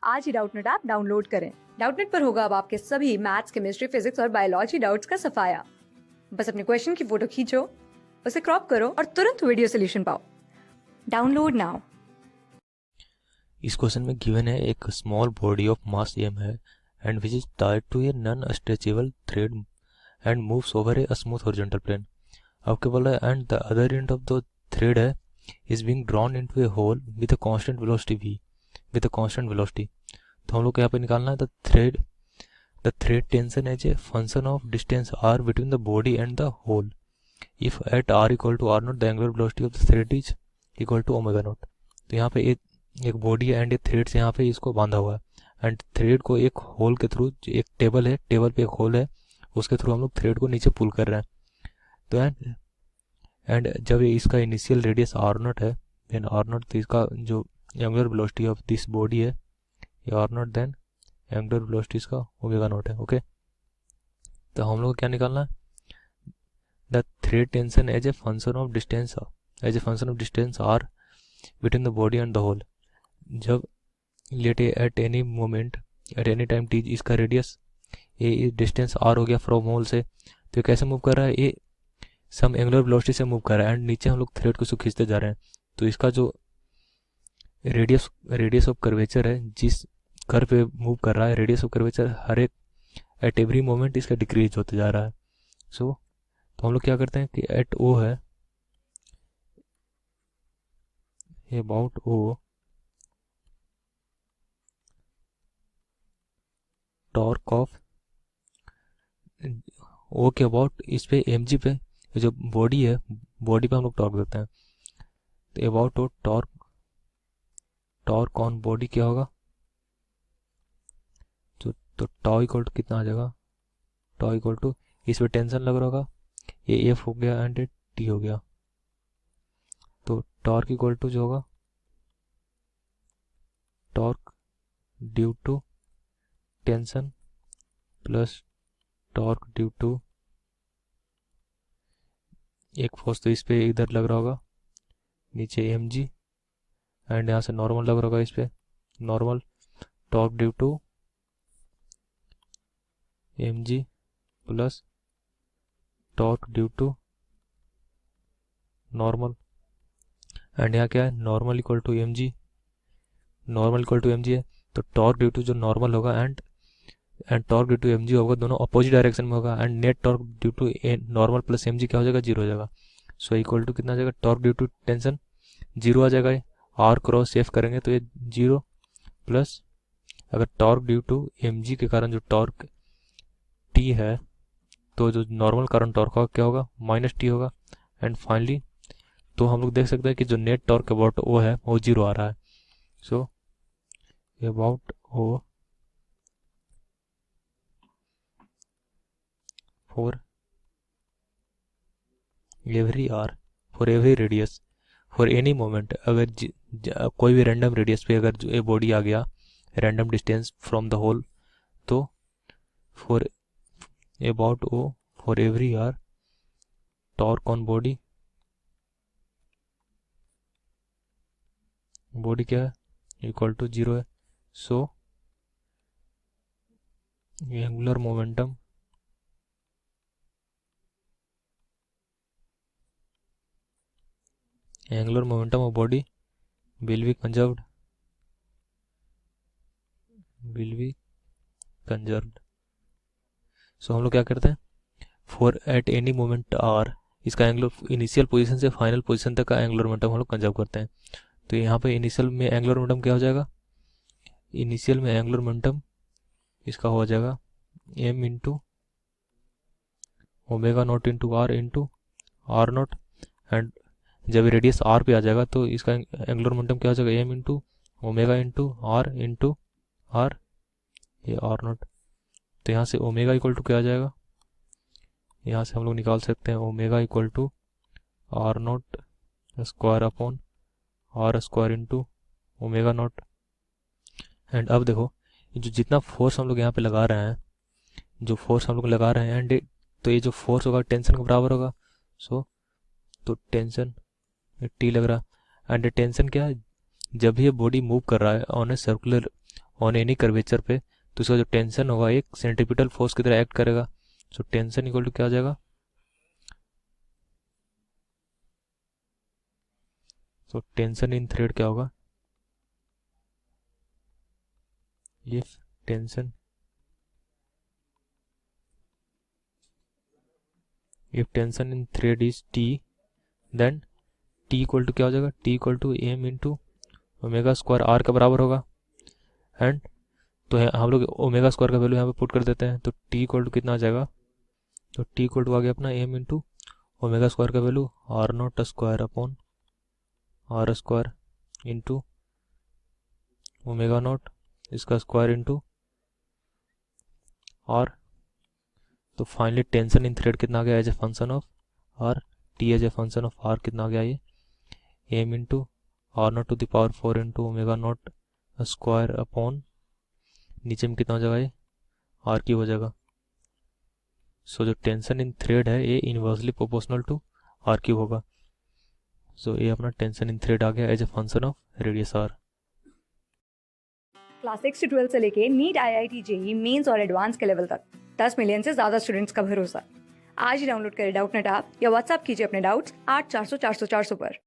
आज ही Doubtnut app download करें। Doubtnut पर होगा अब आपके सभी मैथ्स, केमिस्ट्री, फिजिक्स और बायोलॉजी डाउट्स का सफाया। बस अपने क्वेश्चन की फोटो खींचो, उसे क्रॉप करो और तुरंत वीडियो सोल्यूशन पाओ। Download now. इस क्वेश्चन में गिवन है एक small body of mass m है and which is tied to a non stretchable thread and moves over a smooth horizontal plane. अब क्या बोला है, and the other end of the thread है is being drawn into a hole with a constant velocity v with a constant velocity. तो हम लोग को यहाँ पे निकालना है the thread tension as a function of distance r between the body and the hole if at r equal to r naught the angular velocity of the thread is equal to omega naught. तो यहाँ पे एक body है and एक thread से यहाँ पे इसको बांधा हुआ है एंड थ्रेड को एक होल के थ्रू, एक टेबल है, टेबल पे एक होल है, उसके थ्रू हम लोग थ्रेड को नीचे पुल कर रहे हैं। तो एंड जब ये इसका इनिशियल रेडियस आर नॉट है, देन आर नॉट, तो इसका जो angular velocity of this body है ये are naught, then angular velocity इसका ओमेगा नॉट है। ओके, तो हम लोग क्या निकालना है, the thread tension as a function of distance r between the body and the hole. जब let at any moment at any time t, इसका रेडियस ए डिस्टेंस आर हो गया फ्रॉम होल से, तो ये कैसे मूव कर रहा है, ये सम एंगुलर वेलोसिटी से मूव कर रहा है एंड नीचे हम लोग थ्रेड को खींचते जा रहे हैं। तो इसका जो रेडियस ऑफ कर्वेचर है, जिस कर्व पे मूव कर रहा है, रेडियस ऑफ कर्वेचर हर एक एट एवरी मोमेंट इसका डिक्रीज होते जा रहा है। सो तो हम लोग क्या करते हैं कि एट ओ है, about O torque of O के अबाउट इस पे एम जी पे जो बॉडी है, बॉडी पे हम लोग टॉर्क देते हैं। तो about O torque on body क्या होगा, तो टॉ इक्वल टू कितना आ जाएगा, टॉ इक्वल टू, इस पे टेंशन लग रहा होगा, ये एफ हो गया एंड टी हो गया, तो टॉर्क इक्वल टू जो होगा torque due to tension plus torque due to एक फोर्स, तो इस पे इधर लग रहा होगा नीचे एम जी एंड यहाँ से नॉर्मल लग रहा होगा इस पे normal, torque due to m g plus torque due to normal and यहाँ क्या है, normal equal to m g, normal equal to m g है, तो टॉर्क ड्यू टू जो नॉर्मल होगा and torque due to m g होगा, दोनों opposite direction में होगा and net torque due to normal plus m g क्या हो जाएगा, जीरो हो जाएगा। सो इक्वल टू कितना आ जाएगा, torque due to tension zero आ जाएगा, आर क्रॉस सेफ करेंगे तो ये जीरो, प्लस अगर torque due to m g के कारण जो टॉर्क टी है, तो जो नॉर्मल कारण टॉर्क होगा क्या होगा, माइनस टी होगा एंड फाइनली तो हम लोग देख सकते हैं कि जो नेट टॉर्क अबाउट ओ है वो जीरो आ रहा है। So about O for every r for every radius for any moment, अगर कोई भी रैंडम रेडियस पे अगर ए बॉडी आ गया random distance from the hole, तो for about O for every r torque on body क्या है, इक्वल टू जीरो है। So angular momentum of body will be conserved। So हम लोग क्या करते हैं, for at any moment r, इसका एंगुलर इनिशियल पोजीशन से फाइनल पोजीशन तक का एंगुलर मोमेंटम हम लोग कंजर्व करते हैं। तो यहाँ पे इनिशियल में एंगुलर मोमेंटम क्या हो जाएगा, इनिशियल में एंगुलर मोमेंटम इसका हो जाएगा M into omega naught into R naught and जब रेडियस आर पे आ जाएगा तो इसका एंगुलर मोमेंटम क्या हो जाएगा, M into omega into R ये आर नॉट। तो यहाँ से ओमेगा इक्वल टू क्या आ जाएगा, यहाँ से हम लोग निकाल सकते हैं omega equal to R naught square upon R square into omega naught. And अब देखो जो जितना फोर्स हम लोग यहाँ पे लगा रहे हैं, जो फोर्स हम लोग लगा रहे हैं एंड तो ये जो फोर्स होगा टेंशन के बराबर होगा। सो तो टेंशन टी लग रहा एंड टेंशन क्या है, जब ये बॉडी मूव कर रहा है ऑन ऑन एनी कर्वेचर पे, तो इसका जो टेंशन होगा एक सेंट्रीपिटल फोर्स की तरह एक्ट करेगा. सो टेंशन इक्वल टू क्या आ जाएगा? सो टेंशन इन थ्रेड क्या होगा? If tension in thread is T, then T equal to क्या हो जाएगा? T equal to M into omega square R का बराबर होगा. एंड तो हम लोग ओमेगा स्क्वायर का वैल्यू यहाँ पे पुट कर देते हैं, तो T इक्वल टू कितना आ जाएगा? तो T इक्वल टू आ गया अपना एम इंटू ओमेगा स्क्वायर का value R naught square upon R square into omega naught इसका स्क्वायर इंटू आर. तो फाइनली टेंशन इन थ्रेड कितना आ गया as a function of R, T as a function of R कितना आ गया? ये M into R naught to the power 4 into omega naught square upon नीचे में कितना हो जाएगा? ये आर क्यूब हो जाएगा. सो जो टेंशन इन थ्रेड है ये inversely proportional to R cube होगा. सो ये अपना टेंशन इन थ्रेड आ गया as a function of radius R. Class 6 से 12 से लेके नीट, IIT, JEE मेंस और एडवांस के लेवल तक 10 मिलियन से ज्यादा स्टूडेंट्स का भरोसा. आज ही डाउनलोड करें डाउटनेट ऐप या व्हाट्सएप कीजिए अपने डाउट्स 8400 400 400 पर.